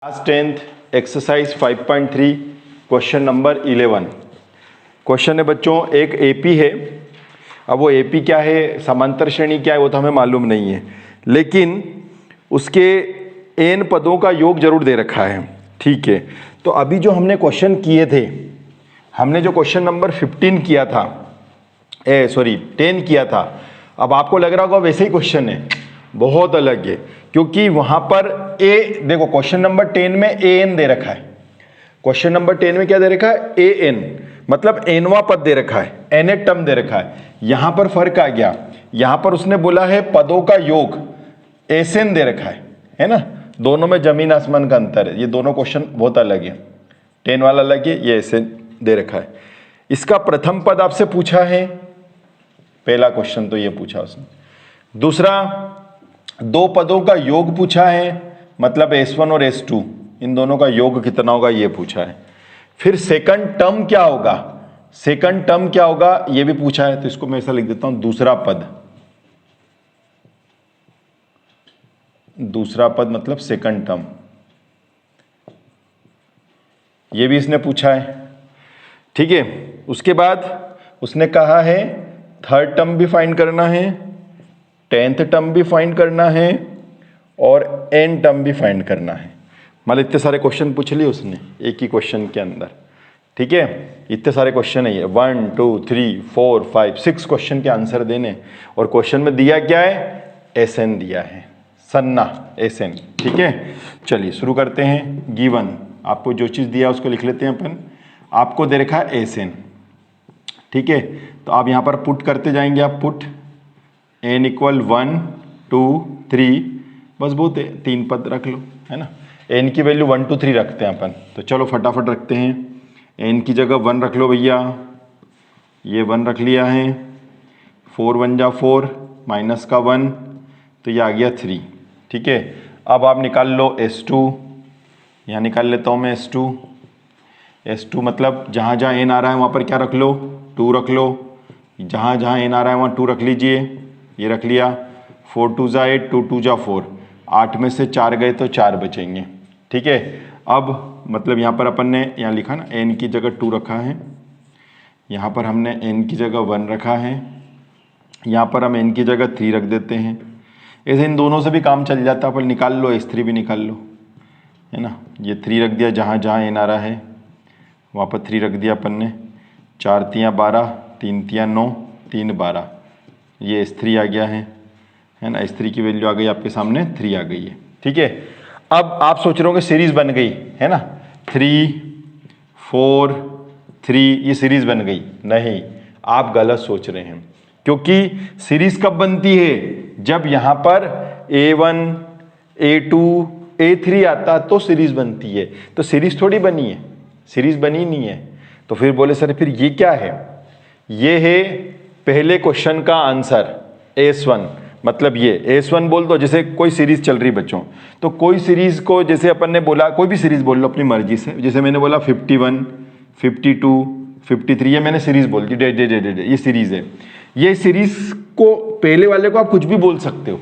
Class 10th exercise 5.3 question number 11। Question है बच्चों, एक एपी है। अब वो एपी क्या है, समांतर श्रेणी क्या है, वो तो हमें मालूम नहीं है, लेकिन उसके एन पदों का योग जरूर दे रखा है। ठीक है, तो अभी जो हमने क्वेश्चन किए थे, हमने जो क्वेश्चन नंबर 15 किया था, 10 किया था। अब आपको लग रहा होगा वैसे ही क्वेश्चन है, बहुत अलग है, क्योंकि वहां पर ए देखो, क्वेश्चन नंबर 10 में ए एन दे रखा है। क्वेश्चन नंबर 10 में क्या दे रखा है, ए एन, मतलब एनवा पद दे रखा है, एन ए टर्म दे रखा है। यहां पर फर्क आ गया, यहां पर उसने बोला है पदों का योग, एस एन दे रखा है ना। दोनों में जमीन आसमान का अंतर है, ये दोनों क्वेश्चन बहुत अलग है। 10 वाला अलग है, ये एस एन दे रखा है। इसका प्रथम पद आपसे पूछा है, पहला क्वेश्चन तो ये पूछा उसने। दूसरा, दो पदों का योग पूछा है, मतलब S1 और S2, इन दोनों का योग कितना होगा ये पूछा है। फिर सेकंड टर्म क्या होगा, सेकंड टर्म क्या होगा ये भी पूछा है। तो इसको मैं ऐसा लिख देता हूं, दूसरा पद, दूसरा पद मतलब सेकंड टर्म, ये भी इसने पूछा है। ठीक है, उसके बाद उसने कहा है थर्ड टर्म भी फाइंड करना है, 10th टर्म भी फाइंड करना है और एन टर्म भी फाइंड करना है। मतलब इतने सारे क्वेश्चन पूछ लिए उसने एक ही क्वेश्चन के अंदर। ठीक है, इतने सारे क्वेश्चन है ये, 1 2 3 4 5 6 क्वेश्चन के आंसर देने। और क्वेश्चन में दिया क्या है, एस एन दिया है, सन्ना एस एन। ठीक है, चलिए शुरू करते हैं। गिवन, आपको जो चीज़ दिया उसको लिख लेते हैं अपन। आपको दे रखा है एस एन। ठीक है, तो आप यहाँ पर पुट करते जाएंगे, आप पुट n इक्वल 1 2 3, बस बहुत है, 3 पद रख लो, है ना। n की वैल्यू 1 2 3 रखते हैं अपन, तो चलो फटाफट रखते हैं। n की जगह 1 रख लो भैया, ये 1 रख लिया है। 4 1 जा 4, माइनस का 1, तो ये आ गया 3। ठीक है, अब आप निकाल लो S2, यहाँ निकाल लेता हूँ मैं S2। S2 मतलब जहाँ जहाँ n आ रहा है वहाँ पर क्या रख लो, 2 रख लो। जहाँ जहाँ n आ रहा है वहाँ 2 रख लीजिए, ये रख लिया। 4 2 जा 8, 2 2 जा 4, 8 में से 4 गए तो 4 बचेंगे। ठीक है, अब मतलब यहाँ पर अपन ने यहाँ लिखा ना, n की जगह 2 रखा है, यहाँ पर हमने n की जगह 1 रखा है, यहाँ पर हम n की जगह 3 रख देते हैं। ऐसे इन दोनों से भी काम चल जाता है, पर निकाल लो, S3 भी निकाल लो, है ना। ये 3 रख दिया, जहाँ जहाँ n आ रहा है वहाँ पर 3 रख दिया अपन ने। 4 3 12, 3 3 9, 3 12, ये S3 आ गया है ना। S3 की वैल्यू आ गई आपके सामने, 3 आ गई है। ठीक है, अब आप सोच रहे हो कि सीरीज बन गई है ना, 3 4 3, ये सीरीज बन गई। नहीं, आप गलत सोच रहे हैं, क्योंकि सीरीज कब बनती है, जब यहां पर A1 A2 A3 आता तो सीरीज बनती है। तो सीरीज थोड़ी बनी है, सीरीज बनी नहीं है। तो फिर बोले सर फिर ये क्या है, ये है पहले क्वेश्चन का आंसर S1, मतलब ये S1 बोल दो। जैसे कोई सीरीज चल रही बच्चों, तो कोई सीरीज को जैसे अपन ने बोला, कोई भी सीरीज बोल लो अपनी मर्जी से। जैसे मैंने बोला 51 52 53, ये मैंने सीरीज बोल दी, डे डे डे डे, ये सीरीज है। ये सीरीज को पहले वाले को आप कुछ भी बोल सकते हो।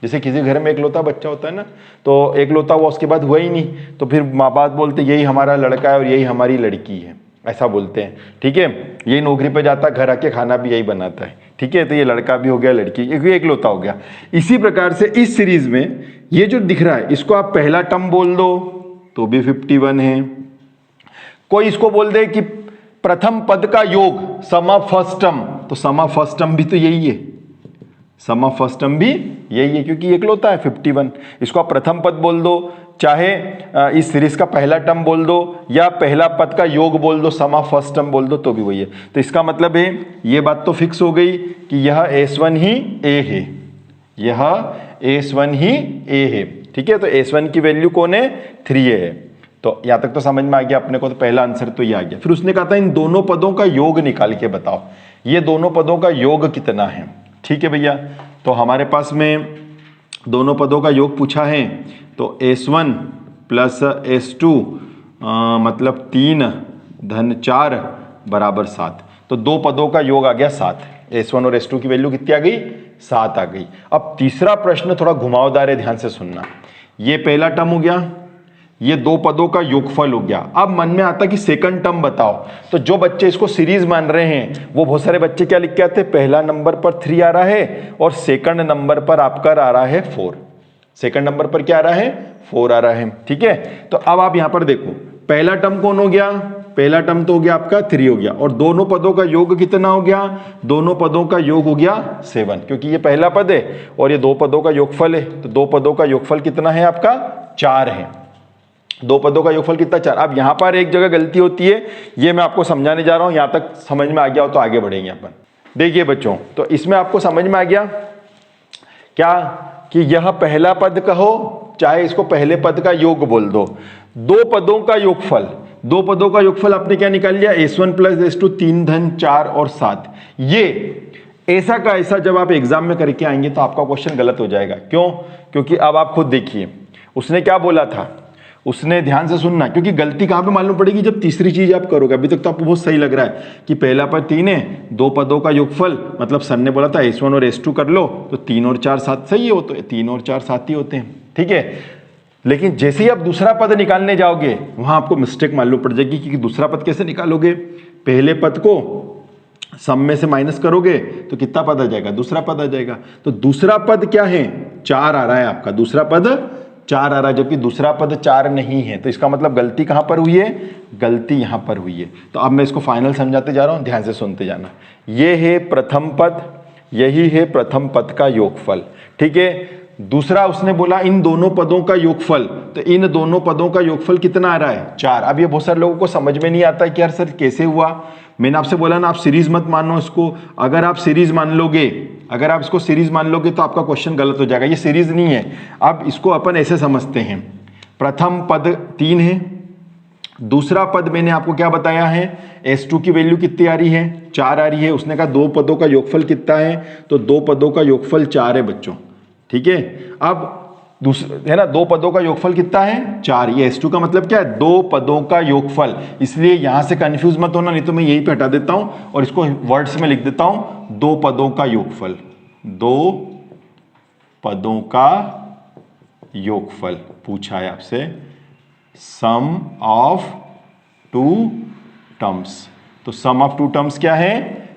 जैसे किसी घर में एकलौता बच्चा होता है ना, तो एकलौता हुआ, उसके बाद हुआ ही नहीं, तो फिर माँ बाप बोलते यही हमारा लड़का है और यही हमारी लड़की है, ऐसा बोलते हैं। ठीक है, यही नौकरी पे जाता, घर आके खाना भी यही बनाता है। ठीक है, तो ये लड़का भी हो गया, लड़की एकलौता हो गया। इसी प्रकार से इस सीरीज में ये जो दिख रहा है, इसको आप पहला टर्म बोल दो तो भी 51 है। कोई इसको बोल दे कि प्रथम पद का योग, सम ऑफ फर्स्ट टर्म, तो सम ऑफ फर्स्ट टर्म भी तो यही है, सम ऑफ फर्स्ट टर्म भी यही है, क्योंकि एकलौता है 51। इसको आप प्रथम पद बोल दो, चाहे इस सीरीज का पहला टर्म बोल दो, या पहला पद का योग बोल दो, सम ऑफ फर्स्ट टर्म बोल दो, तो भी वही है। तो इसका मतलब है, ये बात तो फिक्स हो गई कि यह S1 ही A है, यह S1 ही A है। ठीक है, तो S1 की वैल्यू कौन है, 3 है। तो यहां तक तो समझ में आ गया अपने को, तो पहला आंसर तो ये आ गया। फिर उसने कहा था इन दोनों पदों का योग निकाल के बताओ, ये दोनों पदों का योग कितना है। ठीक है भैया, तो हमारे पास में दोनों पदों का योग पूछा है, तो S1 प्लस S2 मतलब 3 धन 4 बराबर 7। तो दो पदों का योग आ गया 7। S1 और S2 की वैल्यू कितनी आ गई, 7 आ गई। अब तीसरा प्रश्न थोड़ा घुमावदार है, ध्यान से सुनना। ये पहला टर्म हो गया, ये दो पदों का योगफल हो गया। अब मन में आता कि सेकंड टर्म बताओ, तो जो बच्चे इसको सीरीज मान रहे हैं वो बहुत सारे बच्चे क्या लिख के आते हैं, पहला नंबर पर 3 आ रहा है और सेकंड नंबर पर आपका आ रहा है 4। सेकंड नंबर पर क्या आ रहा है, 4 आ रहा है। ठीक है, तो अब आप यहां पर देखो, पहला टर्म कौन हो गया, पहला टर्म तो हो गया आपका 3 हो गया, और दोनों पदों का योग कितना हो गया, दोनों पदों का योग हो गया 7, क्योंकि ये पहला पद है और ये दो पदों का योगफल है, तो दो पदों का योगफल कितना है आपका, 4 है। दो पदों का योगफल कितना, 4। अब यहां पर एक जगह गलती होती है, ये मैं आपको समझाने जा रहा हूं, यहां तक समझ में आ गया हो तो आगे बढ़ेंगे अपन। देखिए बच्चों, तो इसमें आपको समझ में आ गया क्या कि यह पहला पद कहो चाहे इसको पहले पद का योग बोल दो, दो पदों का योगफल, दो पदों का योगफल आपने क्या निकाल लिया, s1 प्लस s2 3 धन 4 और 7। ये ऐसा का ऐसा जब आप एग्जाम में करके आएंगे तो आपका क्वेश्चन गलत हो जाएगा। क्यों, क्योंकि अब आप खुद देखिए उसने क्या बोला था, उसने ध्यान से सुनना, क्योंकि गलती कहां पे मालूम पड़ेगी, जब तीसरी चीज आप करोगे। अभी तक तो आपको बहुत सही लग रहा है कि पहला पद 3 है, दो पदों का योगफल, मतलब सर ने बोला था s1 और s2 कर लो, तो 3 और 4 7 सही हो, तो 3 और 4 7 ही होते हैं। ठीक है, लेकिन जैसे ही आप दूसरा पद निकालने जाओगे वहां आपको मिस्टेक मालूम पड़ जाएगी, क्योंकि दूसरा पद कैसे निकालोगे, पहले पद को सम में से माइनस करोगे तो कितना पद आ जाएगा, दूसरा पद आ जाएगा। तो दूसरा पद क्या है, 4 आ रहा है आपका, दूसरा पद 4 आ रहा है, जबकि दूसरा पद 4 नहीं है। तो इसका मतलब गलती कहां पर हुई है, गलती यहां पर हुई है। तो अब मैं इसको फाइनल समझाते जा रहा हूं, ध्यान से सुनते जाना। ये है प्रथम पद, यही है प्रथम पद का योगफल। ठीक है, दूसरा उसने बोला इन दोनों पदों का योगफल, तो इन दोनों पदों का योगफल कितना आ रहा है, 4। अब ये बहुत सारे लोगों को समझ में नहीं आता है कि यार सर कैसे हुआ। मैंने आपसे बोला ना, आप सीरीज मत मानो इसको, अगर आप सीरीज मान लोगे, अगर आप इसको सीरीज मान लोगे तो आपका क्वेश्चन गलत हो जाएगा। ये सीरीज नहीं है। अब इसको अपन ऐसे समझते हैं, प्रथम पद 3 है, दूसरा पद मैंने आपको क्या बताया है, s2 की वैल्यू कितनी आ रही है, 4 आ रही है। उसने कहा दो पदों का योगफल कितना है, तो दो पदों का योगफल 4 है बच्चों। ठीक है, अब दूसरा है ना, दो पदों का योगफल कितना है, 4। ये s2 का मतलब क्या है, दो pदों का योगफल। इसलिए यहां से कंफ्यूज मत होना, नहीं तो मैं यही पे हटा देता हूं और इसको वर्ड्स में लिख देता हूं, दो पदों का योगफल, दो पदों का योगफल पूछा है आपसे, सम ऑफ टू टर्म्स। तो सम ऑफ टू टर्म्स क्या है,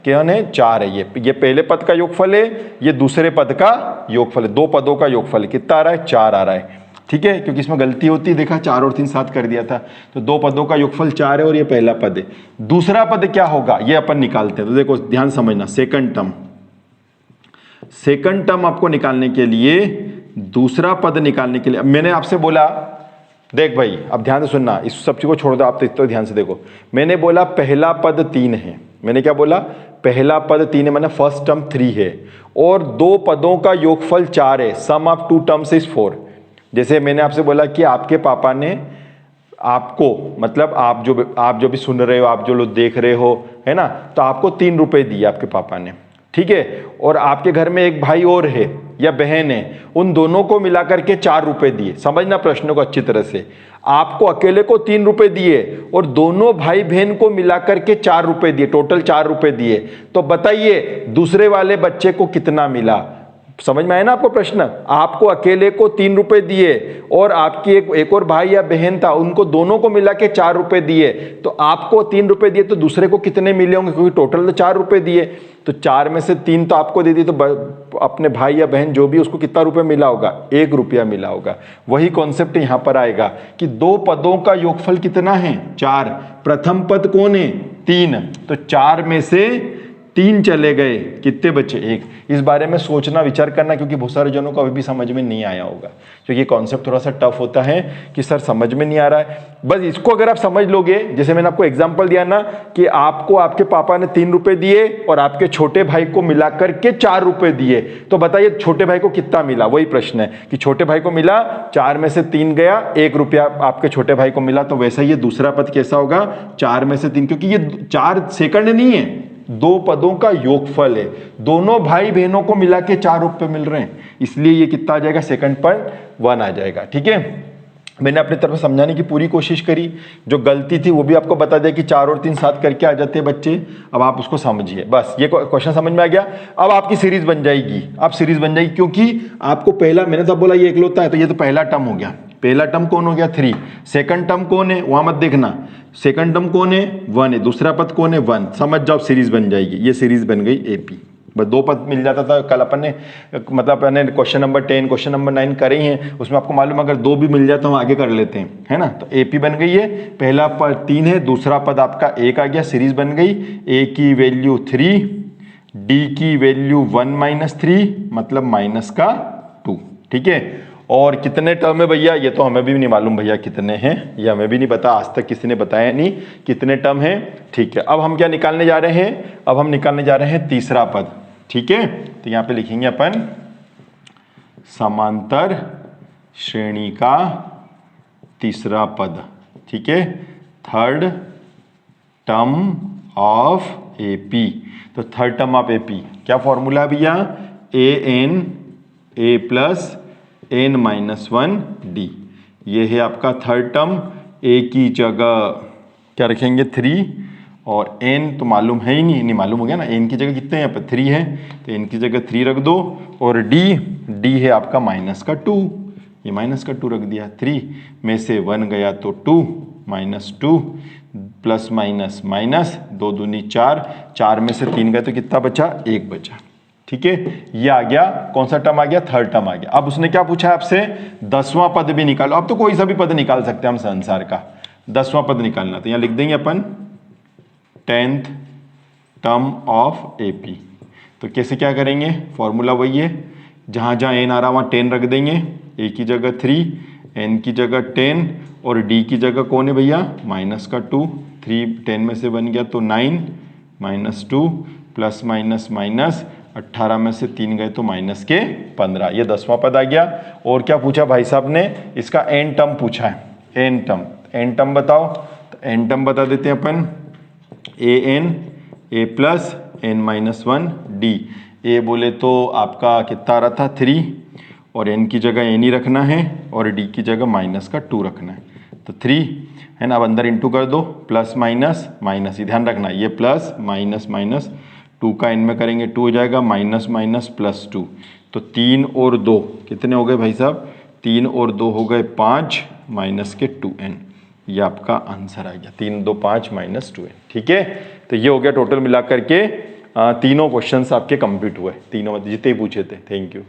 क्या है, 4 है। ये पहले पद का योगफल है, ये दूसरे पद का योगफल है, दो पदों का योगफल है। कितना आ रहा है, 4 आ रहा है। ठीक है, क्योंकि इसमें गलती होती है, देखा 4 और 3 7 कर दिया था, तो दो पदों का योगफल 4 है और ये पहला पद है। दूसरा पद क्या होगा ये अपन निकालते हैं। तो देखो ध्यान समझना, सेकंड टर्म, सेकंड टर्म आपको निकालने के लिए, दूसरा पद निकालने के लिए मैंने आपसे बोला, देख भाई अब ध्यान से सुनना, इस सब चीज को छोड़ दो, आप तो ध्यान से देखो। मैंने बोला पहला पद 3 है, मैंने क्या बोला, पहला पद 3 है, मैंने फर्स्ट टर्म 3 है, और दो पदों का योगफल 4 है, सम ऑफ टू टर्म्स इज 4। जैसे मैंने आपसे बोला कि आपके पापा ने आपको, मतलब आप जो भी सुन रहे हो, आप जो लोग देख रहे हो, है ना, तो आपको 3 रुपए दिए आपके पापा ने। ठीक है, और आपके घर में एक भाई और है या बहन है, उन दोनों को मिलाकर के 4 रुपए दिए। समझना प्रश्न को अच्छी तरह से, आपको अकेले को 3 रुपए दिए और दोनों भाई बहन को मिलाकर के 4 रुपए दिए, टोटल 4 रुपए दिए। तो बताइए दूसरे वाले बच्चे को कितना मिला। समझ में आया ना आपको प्रश्न, आपको अकेले को 3 रुपए दिए और आपकी एक और भाई या बहन था, उनको दोनों को मिला के 4 रुपए दिए, तो आपको 3 रुपए दिए, तो दूसरे को कितने मिले होंगे, क्योंकि टोटल तो 4 रुपए दिए, तो 4 में से 3 तो आपको दे दी, तो अपने भाई या बहन जो भी उसको कितना रुपए मिला होगा, 1 रुपया मिला होगा। वही कॉन्सेप्ट यहां पर आएगा कि दो पदों का योगफल कितना है, 4। प्रथम पद कौन है, 3, तो 4 में से 3 चले गए, कितने बचे, 1। इस बारे में सोचना, विचार करना, क्योंकि बहुत सारे जनों को अभी भी समझ में नहीं आया होगा, क्योंकि ये कॉन्सेप्ट थोड़ा सा टफ होता है कि सर समझ में नहीं आ रहा है। बस इसको अगर आप समझ लोगे, जैसे मैंने आपको एग्जांपल दिया ना कि आपको आपके पापा ने 3 रुपए दिए और आपके छोटे भाई को मिलाकर के 4 रुपए दिए, तो बताइए छोटे भाई को कितना मिला। वही प्रश्न है कि छोटे भाई को मिला, 4 में से 3 गया, 1 रुपया आपके छोटे भाई को मिला। तो वैसा ही ये दूसरा पद कैसा होगा, 4 में से 3, क्योंकि ये 4 सेकंड नहीं है, दो पदों का योगफल है, दोनों भाई बहनों को मिला के 4 रुपए मिल रहे हैं, इसलिए ये कितना आ जाएगा, सेकंड पद 1 आ जाएगा। ठीक है, मैंने अपनी तरफ समझाने की पूरी कोशिश करी, जो गलती थी वो भी आपको बता दिया कि 4 और 3 7 करके आ जाते हैं बच्चे। अब आप उसको समझिए, बस ये क्वेश्चन समझ में आ गया। अब आपकी सीरीज बन जाएगी, अब सीरीज बन जाएगी, क्योंकि आपको पहला, मैंने तो बोला ये इकलौता है, तो ये तो पहला टर्म हो गया, पहला टर्म कौन हो गया 3, सेकंड टर्म कौन है वहां मत देखना, सेकंड टर्म कौन है 1 है, दूसरा पद कौन है 1, समझ जाओ सीरीज बन जाएगी, ये सीरीज बन गई AP। बस 2 पद मिल जाता था, कल अपन ने मतलब अपने क्वेश्चन नंबर 10 क्वेश्चन नंबर 9 करे ही हैं, उसमें आपको मालूम अगर 2 भी मिल जाता हम आगे कर लेते हैं, है ना। तो AP बन गई है, पहला पद 3 है, दूसरा पद आपका 1 आ गया, सीरीज बन गई। A की वैल्यू 3, D की वैल्यू 1 - 3 मतलब माइनस का 2, ठीक है। और कितने टर्म है भैया, ये तो हमें भी नहीं मालूम भैया कितने हैं, ये हमें भी नहीं पता, आज तक किसी ने बताया नहीं कितने टर्म हैं, ठीक है। अब हम क्या निकालने जा रहे हैं, अब हम निकालने जा रहे हैं तीसरा पद, ठीक है। तो यहां पे लिखेंगे अपन समांतर श्रेणी का तीसरा पद, ठीक है, थर्ड टर्म ऑफ AP। तो थर्ड टर्म ऑफ AP क्या फॉर्मूला है भैया, AN A plus N - 1D, ये है आपका थर्ड टर्म। A की जगह क्या रखेंगे 3 और N तो मालूम है ही नहीं मालूम हो गया ना, N की जगह कितने हैं यहाँ पर 3 है, तो N की जगह 3 रख दो। और D है आपका माइनस का 2, ये माइनस का 2 रख दिया, 3 में से 1 गया तो 2 -2 प्लस माइनस माइनस 2 दूनी 4, 4 में से 3 गए तो कितना बचा 1 बचा, ठीक है। ये आ गया, कौन सा टर्म आ गया, थर्ड टर्म आ गया। अब उसने क्या पूछा आपसे 10वां पद भी निकालो, अब तो कोई सा भी पद निकाल सकते हैं हम संसार का, 10वां पद निकालना, तो यहां लिख देंगे अपन 10th टर्म ऑफ AP। तो कैसे क्या करेंगे, फॉर्मूला वही है, जहां जहां N आ रहा वहां 10 रख देंगे, A की जगह 3, N की जगह 10 और D की जगह कौन है भैया माइनस का 2, 3 10 में से बन गया तो 9 -2 प्लस माइनस माइनस 18 में से 3 गए तो माइनस के 15, ये 10वां पद आ गया। और क्या पूछा भाई साहब ने, इसका N टर्म पूछा है, N टर्म बताओ, तो N टर्म बता देते हैं अपन, AN A plus N - 1D। A बोले तो आपका कितना आ रहा था 3 और N की जगह N ही रखना है और D की जगह माइनस का 2 रखना है, तो 3 है ना। अब अंदर इंटू कर दो, प्लस माइनस माइनस, ये ध्यान रखना ये प्लस माइनस माइनस 2 का N में करेंगे 2 हो जाएगा, माइनस माइनस प्लस 2, तो 3 और 2 कितने हो गए भाई साहब, 3 और 2 हो गए 5 माइनस के 2N, ये आपका आंसर आ गया 3 2 5 माइनस 2N, ठीक है। तो ये हो गया टोटल मिलाकर के तीनों क्वेश्चंस आपके कंप्लीट हुए, तीनों जितने पूछे थे। Thank you.